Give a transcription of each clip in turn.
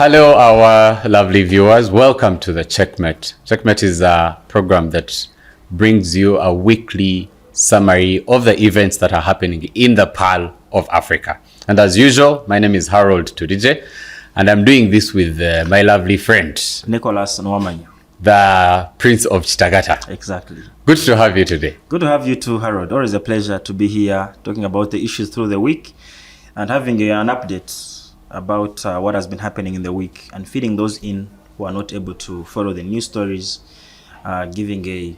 Hello, our lovely viewers. Welcome to the Checkmate. Checkmate is a program that brings you a weekly summary of the events that are happening in the Pearl of Africa. And as usual, my name is Harold Tudije, and I'm doing this with my lovely friend, Nicholas Nwamanya, the Prince of Chitagata. Exactly. Good to have you today. Good to have you too, Harold. Always a pleasure to be here talking about the issues through the week and having an update about what has been happening in the week and feeding those in who are not able to follow the news stories, giving a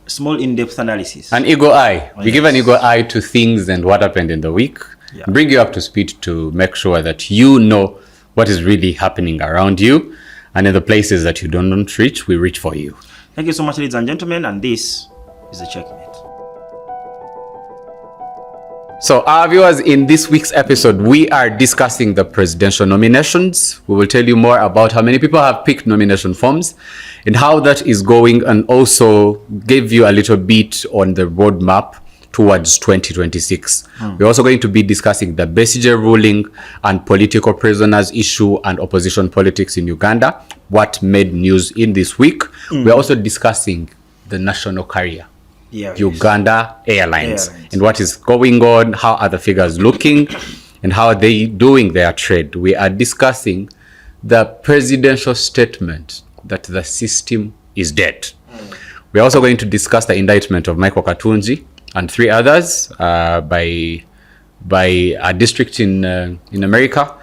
small in-depth analysis. An eagle eye. We give an eagle eye to things and what happened in the week. Yeah. Bring you up to speed to make sure that you know what is really happening around you, and in the places that you don't reach, we reach for you. Thank you so much, ladies and gentlemen, and this is the Checkmate. So our viewers, in this week's episode, we are discussing the presidential nominations. We will tell you more about how many people have picked nomination forms and how that is going, and also give you a little bit on the roadmap towards 2026. We're also going to be discussing the Besigye ruling and political prisoners issue and opposition politics in Uganda, what made news in this week. We're also discussing the national carrier, Uganda Airlines, and what is going on, how are the figures looking, and how are they doing their trade. We are discussing the presidential statement that the system is dead. We're also going to discuss the indictment of Michael Katunji and three others by a district in America,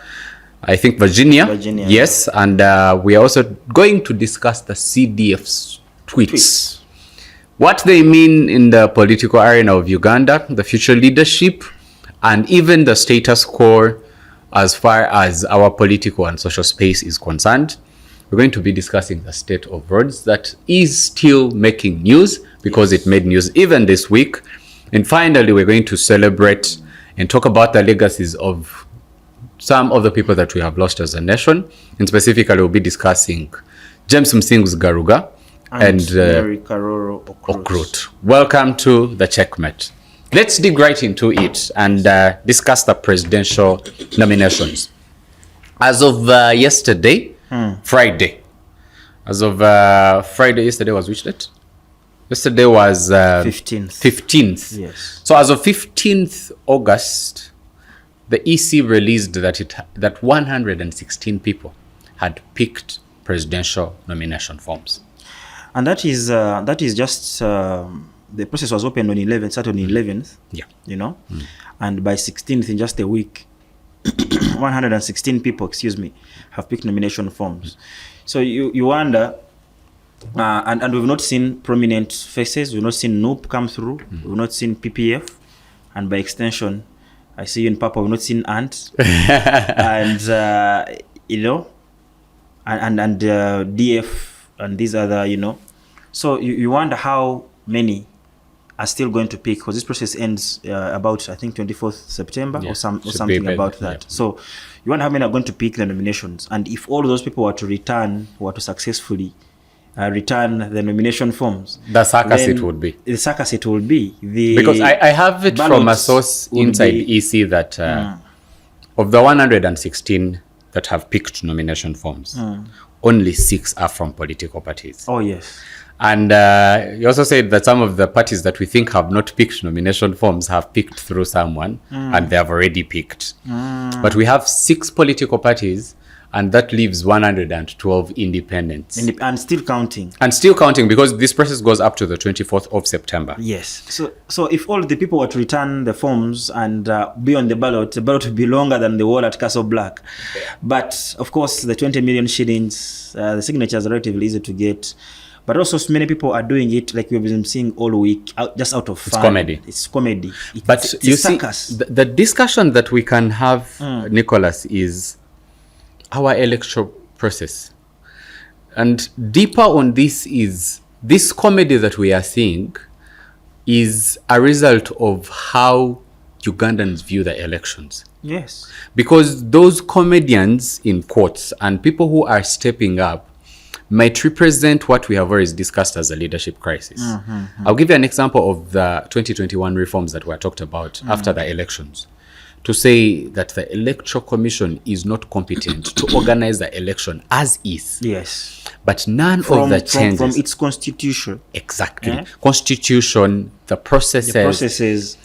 I think Virginia. Yes, and we are also going to discuss the CDF's tweets. What they mean in the political arena of Uganda, the future leadership, and even the status quo as far as our political and social space is concerned. We're going to be discussing the state of roads that is still making news because it made news even this week. And finally, we're going to celebrate and talk about the legacies of some of the people that we have lost as a nation. And specifically, we'll be discussing James Msing's Garuga and Mary Karoro Okrut. Welcome to the Checkmate. Let's dig right into it and discuss the presidential nominations. As of yesterday, Friday. As of Friday, yesterday was which date? Yesterday was 15th. Yes. So as of 15th August, the EC released that 116 people had picked presidential nomination forms. And that is just the process was opened on 11th, started on 11th. Yeah. You know, and by 16th, in just a week, 116 people, have picked nomination forms. So you wonder, and we've not seen prominent faces. We've not seen NUP come through. We've not seen PPF, and by extension, I see you in purple. We've not seen ANT, and and DF and these other, So you wonder how many are still going to pick, because this process ends about, I think, 24th September or something about that. Yeah. So you wonder how many are going to pick the nominations, and if all those people were to successfully return the nomination forms, the circus it would be. The circus it will be. Because I have it from a source inside EC that of the 116 that have picked nomination forms, only 6 are from political parties. Oh, yes. And you also said that some of the parties that we think have not picked nomination forms have picked through someone, and they have already picked. But we have 6 political parties, and that leaves 112 independents. And still counting. And still counting, because this process goes up to the 24th of September. Yes. So if all the people were to return the forms and be on the ballot would be longer than the wall at Castle Black. Yeah. But, of course, the 20 million shillings, the signatures are relatively easy to get. But also, so many people are doing it, like we've been seeing all week, just out of fun. It's comedy. But you see, the discussion that we can have, Nicholas, is our electoral process. And deeper on this is, this comedy that we are seeing is a result of how Ugandans view the elections. Yes. Because those comedians, in quotes, and people who are stepping up, might represent what we have always discussed as a leadership crisis. I'll give you an example of the 2021 reforms that were talked about after the elections. to say that the Electoral Commission is not competent to organize the election as is. Yes. But none of the changes from its constitution. Exactly. Constitution, the processes.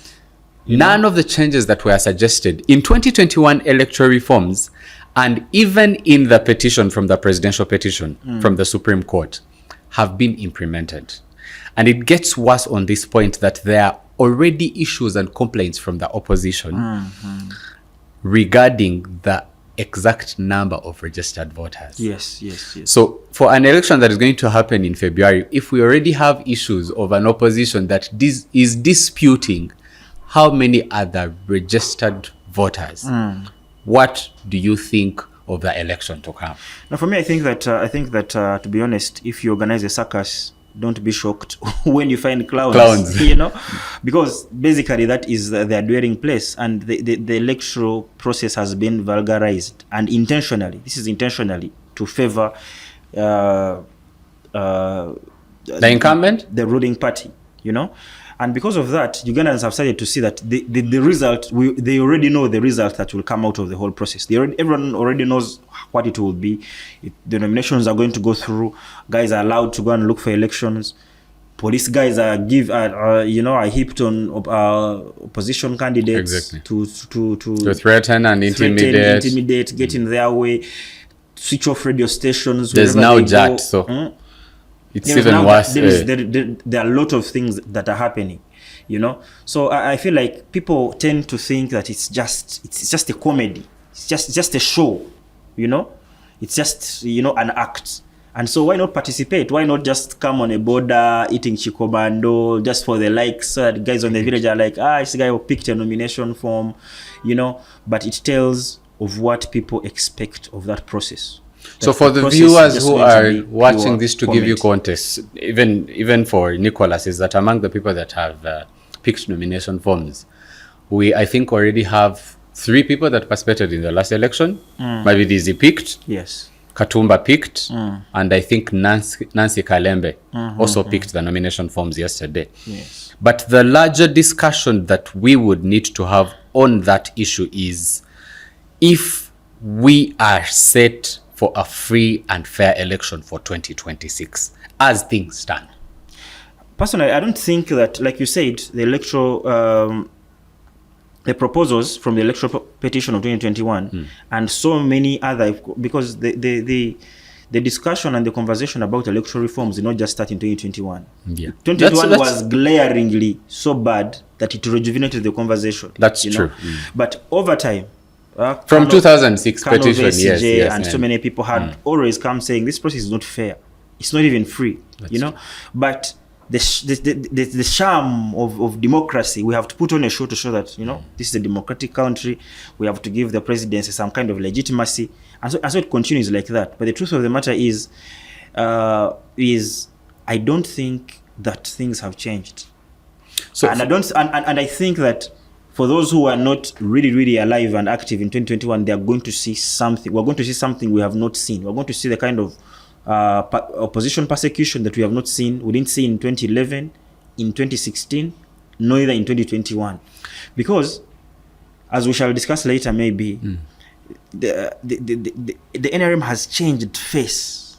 None of the changes that were suggested in 2021 electoral reforms, and even in the petition from the presidential petition from the Supreme Court, have been implemented. And it gets worse on this point that there are already issues and complaints from the opposition regarding the exact number of registered voters. Yes. So for an election that is going to happen in February, if we already have issues of an opposition that is disputing how many are the registered voters, what do you think of the election to come? Now, for me, I think that to be honest, if you organize a circus, don't be shocked when you find clowns. Because basically that is their dwelling place, and the electoral process has been vulgarized, and intentionally. This is intentionally to favor the incumbent, the ruling party. And because of that, Ugandans have started to see that the result, they already know the result that will come out of the whole process. Everyone already knows what it will be. The nominations are going to go through. Guys are allowed to go and look for elections. Police guys are heaped on opposition candidates to threaten and intimidate, get in their way, switch off radio stations. There's now JAT, so it's even worse. There are a lot of things that are happening, So I feel like people tend to think that it's just a comedy. It's just a show, It's just, an act. And so why not participate? Why not just come on a border eating chikobando just for the likes, so that guys on the village are like, this guy who picked a nomination form, But it tells of what people expect of that process. So for the viewers who are watching this, to give you context, even for Nicholas, is that among the people that have picked nomination forms, we, I think, already have 3 people that participated in the last election. Maybe Dizzy picked. Yes. Katumba picked. And I think Nancy Kalembe also picked the nomination forms yesterday. Yes. But the larger discussion that we would need to have on that issue is if we are set for a free and fair election for 2026 as things stand. Personally, I don't think that, like you said, the electoral the proposals from the electoral petition of 2021 and so many other, because the discussion and the conversation about electoral reforms did not just start in 2021. 2021 was glaringly so bad that it rejuvenated the conversation. That's true. But over time, from 2006 petition, yes, and so many people had always come saying this process is not fair. It's not even free, True. But the charm of democracy, we have to put on a show to show that this is a democratic country. We have to give the presidency some kind of legitimacy, and so it continues like that. But the truth of the matter is I don't think that things have changed. So I think that for those who are not really alive and active in 2021, they are going to see something. We're going to see something we have not seen. We're going to see the kind of opposition persecution that we have not seen. We didn't see in 2011, in 2016, neither in 2021. Because, as we shall discuss later maybe, the NRM has changed face.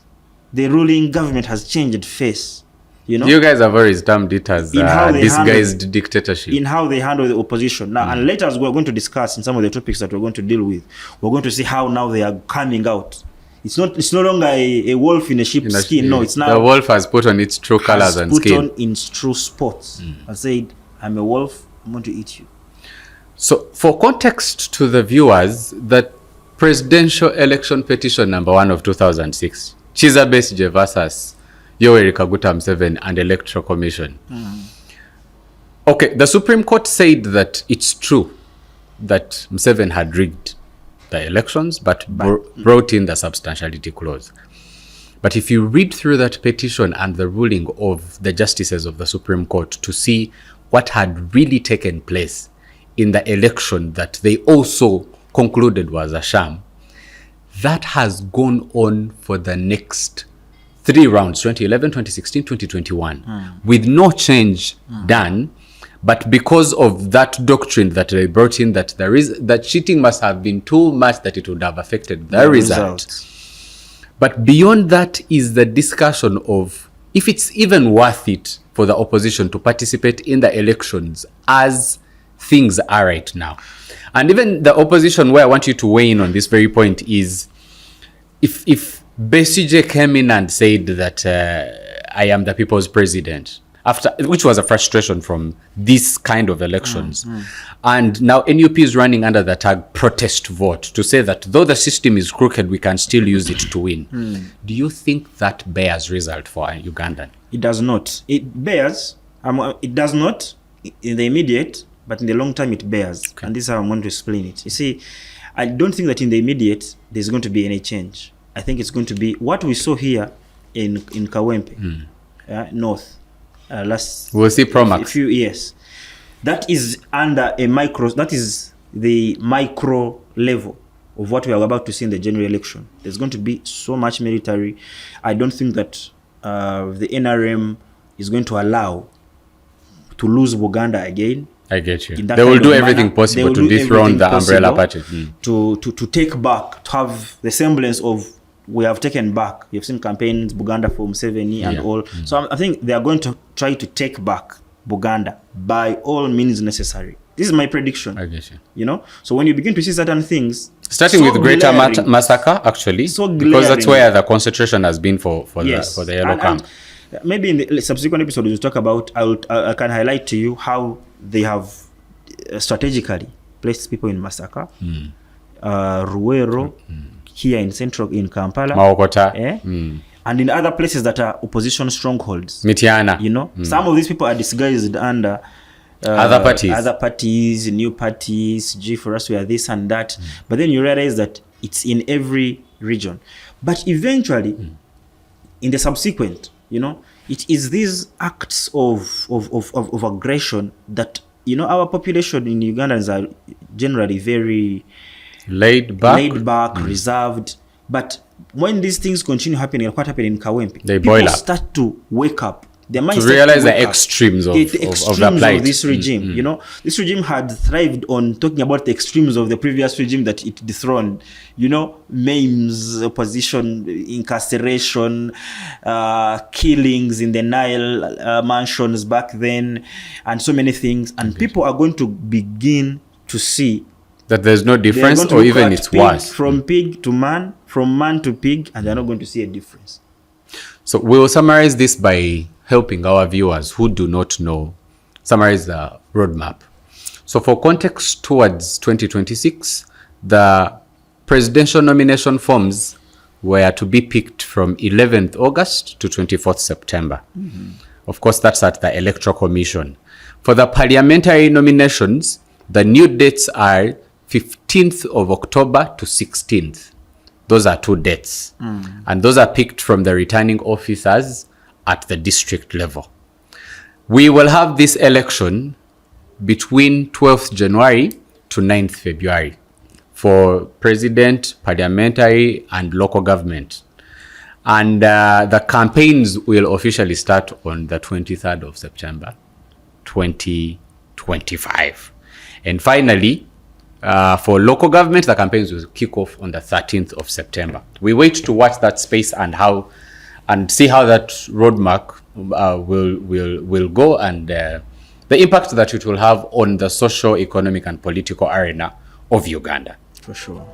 The ruling government has changed face. You guys have always termed it as disguised dictatorship. In how they handle the opposition. Now, and later as we're going to discuss in some of the topics that we're going to deal with, we're going to see how now they are coming out. It's no longer a wolf in a sheep's skin. No, it's now... The wolf has put on its true colors and skin. Has put on its true spots. And said, I'm a wolf, I'm going to eat you. So, for context to the viewers, that presidential election petition number 1 of 2006, Chiza Besigye versus Yoweri Kaguta Museveni and Electoral Commission. Okay, the Supreme Court said that it's true that Museveni had rigged the elections, but brought in the substantiality clause. But if you read through that petition and the ruling of the justices of the Supreme Court to see what had really taken place in the election that they also concluded was a sham, that has gone on for the next 3 rounds, 2011, 2016, 2021, with no change done, But because of that doctrine that they brought in, that cheating must have been too much that it would have affected the result. But beyond that is the discussion of if it's even worth it for the opposition to participate in the elections as things are right now. And even the opposition, where I want you to weigh in on this very point, is if Besigye came in and said that I am the people's president, which was a frustration from this kind of elections. And now NUP is running under the tag protest vote to say that though the system is crooked, we can still use it to win. Do you think that bears result for Ugandan? It does not. It bears. It does not in the immediate, but in the long term it bears. Okay. And this is how I'm going to explain it. You see, I don't think that in the immediate there's going to be any change. I think it's going to be what we saw here in Kawempe, North. We'll see Promax. A few years. That is under a micro. That is the micro level of what we are about to see in the general election. There's going to be so much military. I don't think that the NRM is going to allow to lose Buganda again. I get you. They will do everything possible to dethrone the umbrella party. To take back, to have the semblance of we have taken back. You've seen campaigns, Buganda for Museveni and all. So I think they are going to try to take back Buganda by all means necessary. This is my prediction. I get you. You know, so when you begin to see certain things, starting with Greater Massacre, actually, because that's where the concentration has been for the yellow camp. And maybe in the subsequent episode we'll talk about. I can highlight to you how they have strategically placed people in Massacre, Ruwero. Here in Kampala, Maokota, and in other places that are opposition strongholds. Mitiana. You know, some of these people are disguised under other parties, new parties. G for us, we are this and that. But then you realize that it's in every region. But eventually, in the subsequent, you know, it is these acts of aggression that, you know, our population in Ugandans are generally very laid back, reserved. But when these things continue happening, like what happened in Kawempe, people start to wake up. They might to realize the extremes of the plight of this regime. You know, this regime had thrived on talking about the extremes of the previous regime that it dethroned. You know, maims, opposition, incarceration, killings in the Nile mansions back then, and so many things. And people are going to begin to see that there's no difference, or even it's worse. From pig to man, from man to pig, and they're not going to see a difference. So we'll summarize this by helping our viewers who do not know, summarize the roadmap. So for context towards 2026, the presidential nomination forms were to be picked from 11th August to 24th September. Of course, that's at the Electoral Commission. For the parliamentary nominations, the new dates are 15th of October to 16th. Those are 2 dates. And those are picked from the returning officers at the district level. We will have this election between 12th January to 9th February for president, parliamentary, and local government. And the campaigns will officially start on the 23rd of September, 2025. And finally, for local government, the campaigns will kick off on the 13th of September. We wait to watch that space and see how that roadmap will go, and the impact that it will have on the social, economic, and political arena of Uganda. For sure.